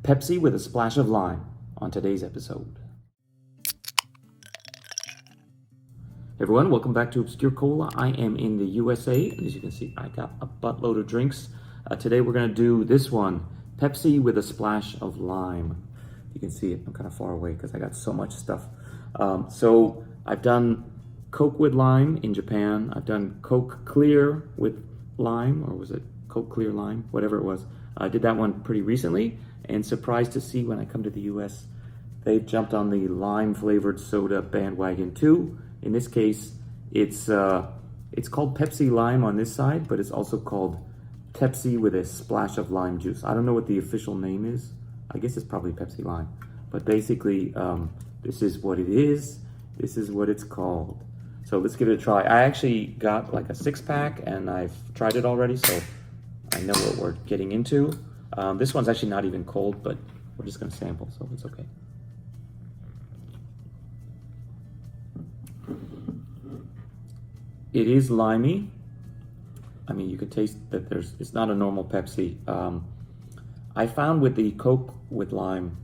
Pepsi with a splash of lime on today's episode. Hey everyone, welcome back to Obscure Cola. I am in the USA, and as you can see, I got a buttload of drinks. Today we're going to do this one, Pepsi with a splash of lime. You can see it, I'm kind of far away because I got so much stuff. So I've done Coke with lime in Japan. I've done Coke Clear with lime, or was it Coke Clear Lime? Whatever it was. I did that one pretty recently, and surprised to see when I come to the US, they've jumped on the lime flavored soda bandwagon too. In this case, it's called Pepsi Lime on this side, but it's also called Pepsi with a splash of lime juice. I don't know what the official name is. I guess it's probably Pepsi Lime. But basically, this is what it is. This is what it's called. So let's give it a try. I actually got like a 6-pack and I've tried it already, so I know what we're getting into. This one's actually not even cold, but we're just gonna sample, so it's okay. It is limey. I mean, you could taste that it's not a normal Pepsi. I found with the Coke with lime,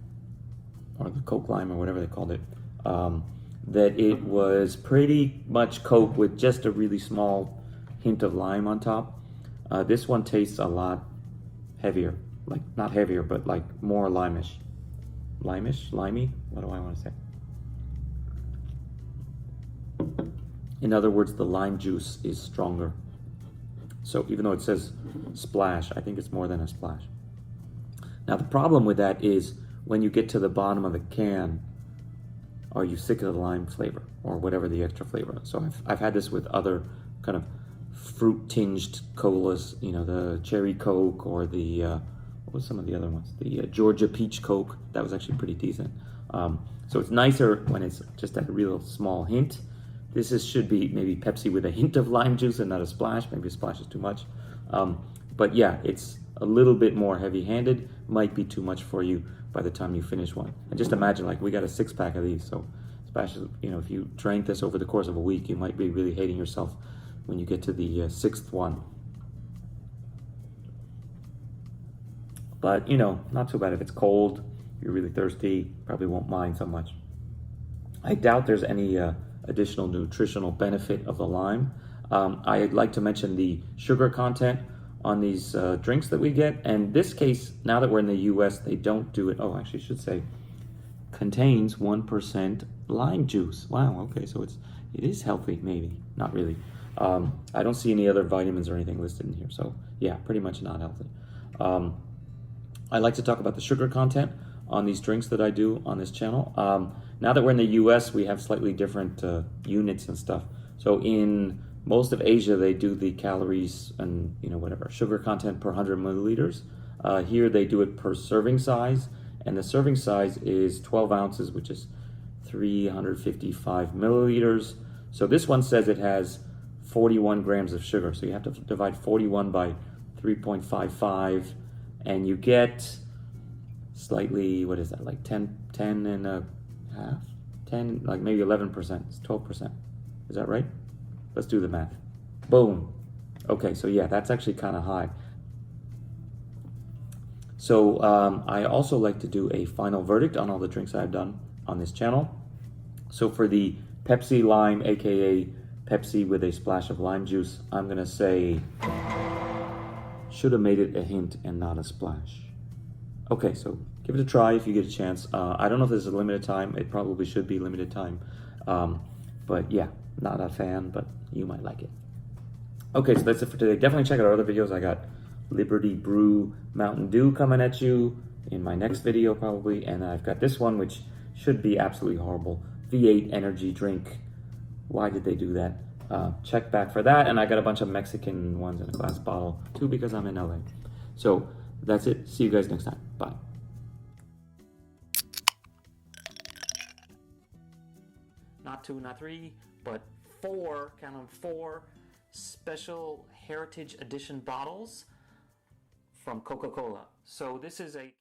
or the Coke lime, or whatever they called it, that it was pretty much Coke with just a really small hint of lime on top. This one tastes a lot heavier. Like, not heavier, but like more limish. Limish? Limey? What do I want to say? In other words, the lime juice is stronger. So even though it says splash, I think it's more than a splash. Now the problem with that is when you get to the bottom of the can, are you sick of the lime flavor or whatever the extra flavor is? So I've had this with other kind of fruit tinged colas, you know, the cherry Coke or the, what was some of the other ones? The Georgia peach Coke, that was actually pretty decent. So it's nicer when it's just a real small hint. This should be maybe Pepsi with a hint of lime juice and not a splash. Maybe a splash is too much. But yeah, it's a little bit more heavy-handed. Might be too much for you by the time you finish one. And just imagine, like, we got a 6-pack of these. So, especially, you know, if you drank this over the course of a week, you might be really hating yourself when you get to the 6th one. But, you know, not too bad if it's cold. You're really thirsty. Probably won't mind so much. I doubt there's any additional nutritional benefit of the lime. I'd like to mention the sugar content on these drinks that we get. And this case, now that we're in the US, they don't do it. Oh, actually, I should say contains 1% lime juice. Wow, okay, so it is healthy, maybe. Not really. I don't see any other vitamins or anything listed in here. So yeah, pretty much not healthy. I like to talk about the sugar content on these drinks that I do on this channel. Now that we're in the US, we have slightly different units and stuff. So in most of Asia, they do the calories and, you know, whatever, sugar content per 100 milliliters. Here they do it per serving size, and the serving size is 12 ounces, which is 355 milliliters. So this one says it has 41 grams of sugar. So you have to divide 41 by 3.55, and you get slightly, what is that, like 10 and a half? 10, like maybe 11%, it's 12%. Is that right? Let's do the math. Boom. Okay, so yeah, that's actually kind of high. So I also like to do a final verdict on all the drinks I've done on this channel. So for the Pepsi Lime, aka Pepsi with a splash of lime juice, I'm gonna say should have made it a hint and not a splash. Okay, so give it a try if you get a chance. I don't know if this is a limited time. It probably should be limited time. But yeah, not a fan, but you might like it. Okay, so that's it for today. Definitely check out our other videos. I got Liberty Brew Mountain Dew coming at you in my next video probably. And I've got this one, which should be absolutely horrible. V8 energy drink. Why did they do that? Check back for that. And I got a bunch of Mexican ones in a glass bottle too because I'm in LA. So that's it. See you guys next time. Bye. Not 2, not 3, but 4, count on 4 special heritage edition bottles from Coca-Cola. So this is a